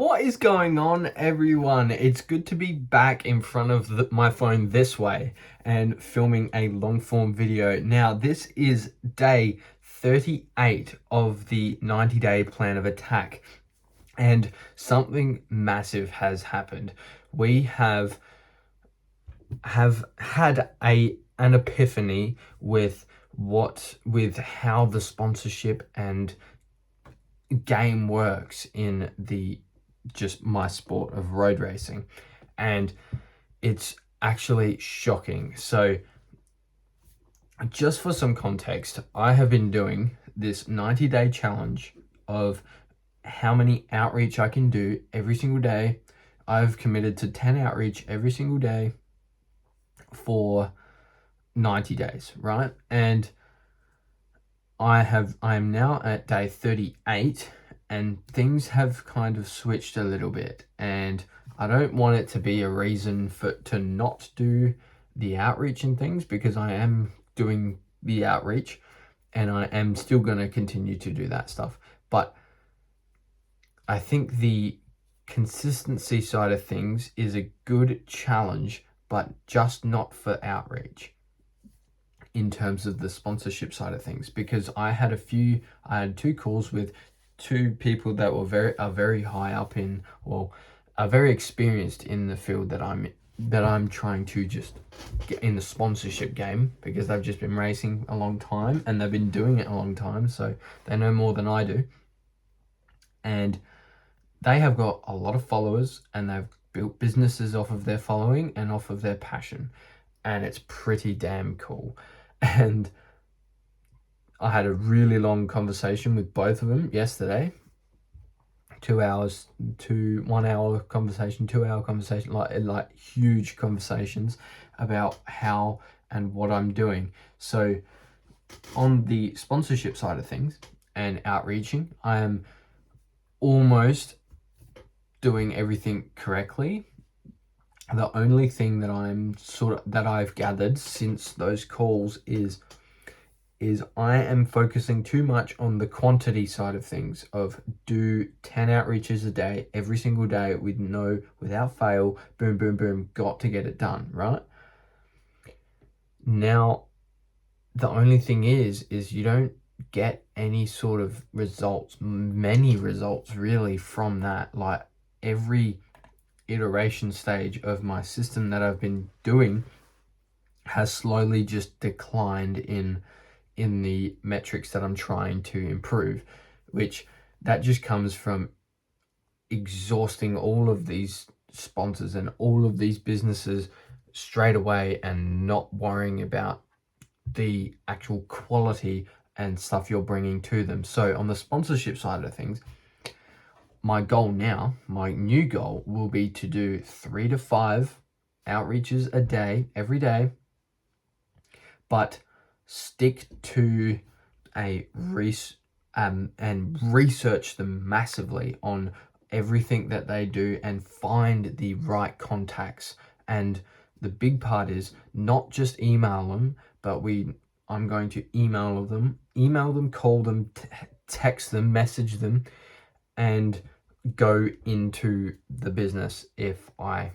What is going on, everyone? It's good to be back in front of my phone this way and filming a long form video. Now, this is day 38 of the 90-day plan of attack, and something massive has happened. We have had an epiphany with how the sponsorship and game works in my sport of road racing, and it's actually shocking. So just for some context, I have been doing this 90-day challenge of how many outreach I can do every single day. I've committed to 10 outreach every single day for 90 days, right? And I am now at day 38, and things have kind of switched a little bit, and I don't want it to be a reason to not do the outreach and things, because I am doing the outreach and I am still going to continue to do that stuff. But I think the consistency side of things is a good challenge, but just not for outreach in terms of the sponsorship side of things, because I had two calls with two people that are very high up in, or are very experienced in the field that I'm trying to just get in the sponsorship game, because they've just been racing a long time and they've been doing it a long time, so they know more than I do. And they have got a lot of followers, and they've built businesses off of their following and off of their passion, and it's pretty damn cool. And I had a really long conversation with both of them yesterday. 2 hours to 1 hour conversation, 2 hour conversation, like huge conversations about how and what I'm doing. So on the sponsorship side of things and outreaching, I am almost doing everything correctly. The only thing that I've gathered since those calls is I am focusing too much on the quantity side of things, of do 10 outreaches a day, every single day, without fail, boom, boom, boom, got to get it done, right? Now, the only thing is you don't get any sort of many results really from that. Like, every iteration stage of my system that I've been doing has slowly just declined in the metrics that I'm trying to improve, which that just comes from exhausting all of these sponsors and all of these businesses straight away, and not worrying about the actual quality and stuff you're bringing to them. So on the sponsorship side of things, my new goal will be to do 3 to 5 outreaches a day, every day, but stick to and research them massively on everything that they do, and find the right contacts. And the big part is not just email them, but I'm going to email them, call them, text them, message them, and go into the business if I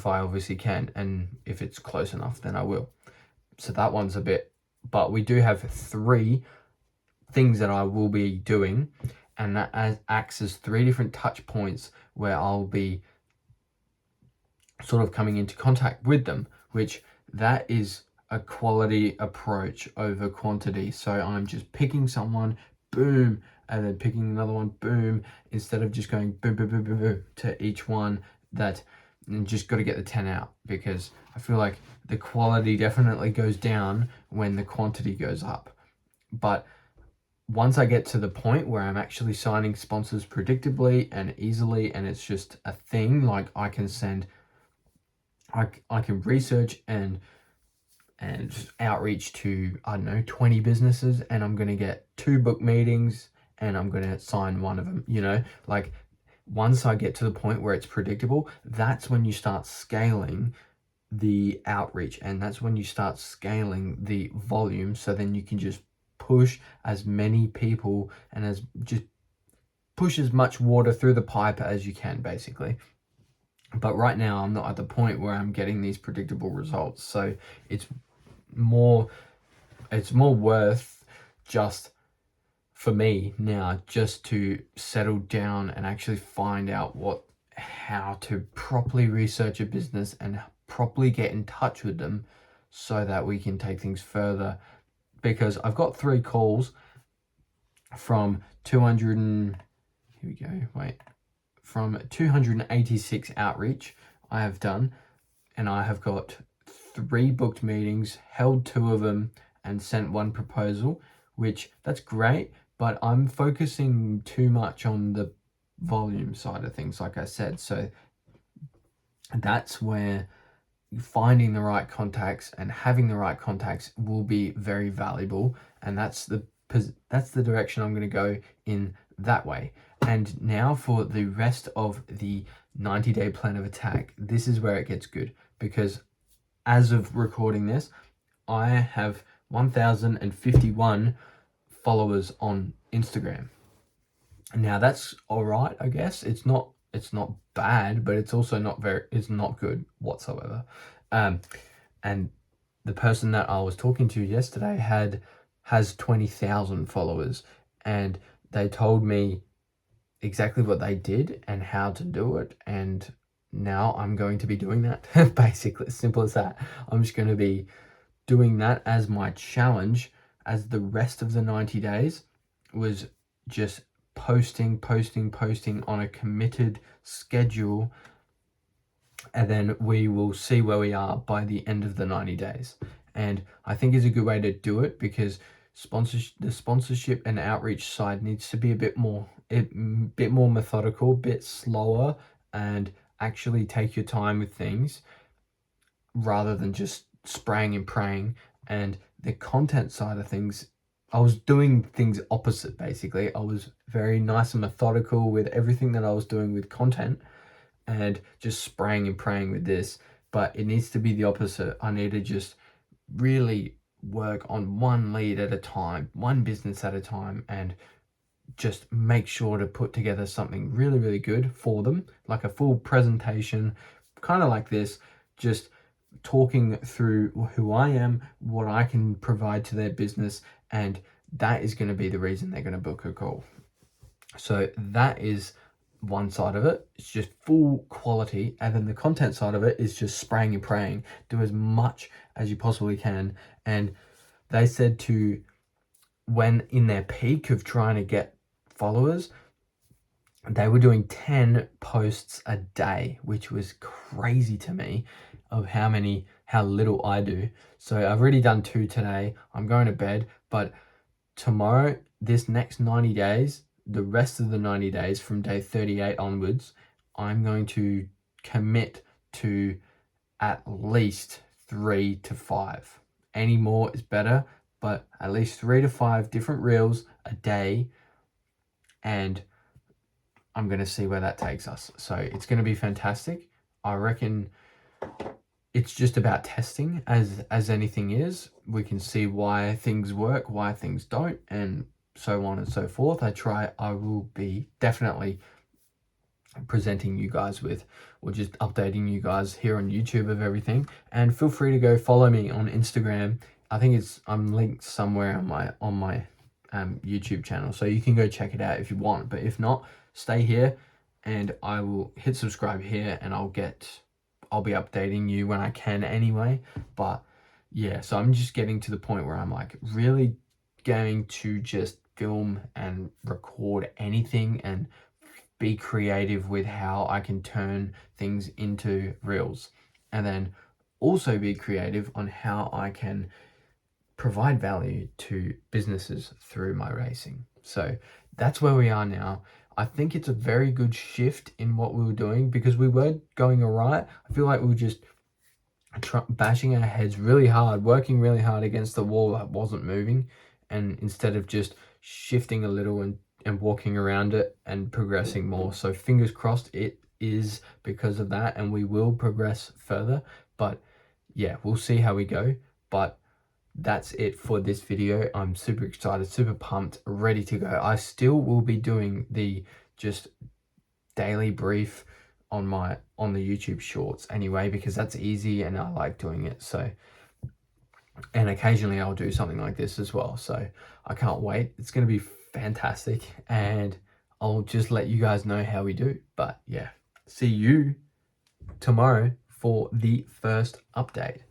obviously can, and if it's close enough, then I will. So that one's a bit, but we do have 3 things that I will be doing, and that acts as 3 different touch points where I'll be sort of coming into contact with them, which that is a quality approach over quantity. So I'm just picking someone, boom, and then picking another one, boom, instead of just going boom, boom, boom, boom, boom to each one, and just got to get the 10 out, because I feel like the quality definitely goes down when the quantity goes up. But once I get to the point where I'm actually signing sponsors predictably and easily, and it's just a thing, like I can research and outreach to, I don't know, 20 businesses, and I'm going to get 2 book meetings, and I'm going to sign one of them, like, once I get to the point where it's predictable, that's when you start scaling the outreach, and that's when you start scaling the volume, so then you can just push as many people and as just push as much water through the pipe as you can, basically. But right now I'm not at the point where I'm getting these predictable results, so it's more worth just for me now just to settle down and actually find out how to properly research a business and properly get in touch with them so that we can take things further. Because I've got 3 calls from 286 outreach I have done, and I have got 3 booked meetings, held 2 of them, and sent 1 proposal, which that's great, but I'm focusing too much on the volume side of things, like I said. So that's where finding the right contacts and having the right contacts will be very valuable, and that's the direction I'm going to go in that way. And now for the rest of the 90-day plan of attack, this is where it gets good, because as of recording this, I have 1,051 followers on Instagram. Now that's all right, I guess. It's not bad, but it's also it's not good whatsoever. And the person that I was talking to yesterday has 20,000 followers, and they told me exactly what they did and how to do it, and now I'm going to be doing that. Basically, as simple as that. I'm just going to be doing that as my challenge, as the rest of the 90 days was just posting on a committed schedule, and then we will see where we are by the end of the 90 days. And I think is a good way to do it, because the sponsorship and outreach side needs to be a bit more methodical, a bit slower, and actually take your time with things rather than just spraying and praying. And the content side of things, I was doing things opposite, basically. I was very nice and methodical with everything that I was doing with content, and just spraying and praying with this. But it needs to be the opposite. I need to just really work on one lead at a time, one business at a time, and just make sure to put together something really, really good for them, like a full presentation, kind of like this, just talking through who I am, what I can provide to their business, and that is going to be the reason they're going to book a call. So that is one side of it. It's just full quality, and then the content side of it is just spraying and praying. Do as much as you possibly can. And they said to, when in their peak of trying to get followers, they were doing 10 posts a day, which was crazy to me of how little I do. So I've already done 2 today. I'm going to bed, but tomorrow, this next 90 days, the rest of the 90 days from day 38 onwards, I'm going to commit to at least 3 to 5. Any more is better, but at least 3 to 5 different reels a day, and I'm going to see where that takes us. So it's going to be fantastic. I reckon it's just about testing, as anything is. We can see why things work, why things don't, and so on and so forth. I will be definitely presenting you guys with, or just updating you guys here on YouTube of everything. And feel free to go follow me on Instagram. I think I'm linked somewhere on my YouTube channel, so you can go check it out if you want. But if not, stay here and I will hit subscribe here, and I'll be updating you when I can anyway. But yeah, so I'm just getting to the point where I'm like really going to just film and record anything and be creative with how I can turn things into reels, and then also be creative on how I can provide value to businesses through my racing. So that's where we are now. I think it's a very good shift in what we were doing, because we were going all right. I feel like we were just bashing our heads really hard, working really hard against the wall that wasn't moving, and instead of just shifting a little and walking around it and progressing more. So fingers crossed it is because of that, and we will progress further. But yeah, we'll see how we go. But that's it for this video. I'm super excited, super pumped, ready to go. I still will be doing the just daily brief on the YouTube shorts anyway, because that's easy and I like doing it. So, and occasionally I'll do something like this as well. So I can't wait. It's going to be fantastic, and I'll just let you guys know how we do. But yeah, see you tomorrow for the first update.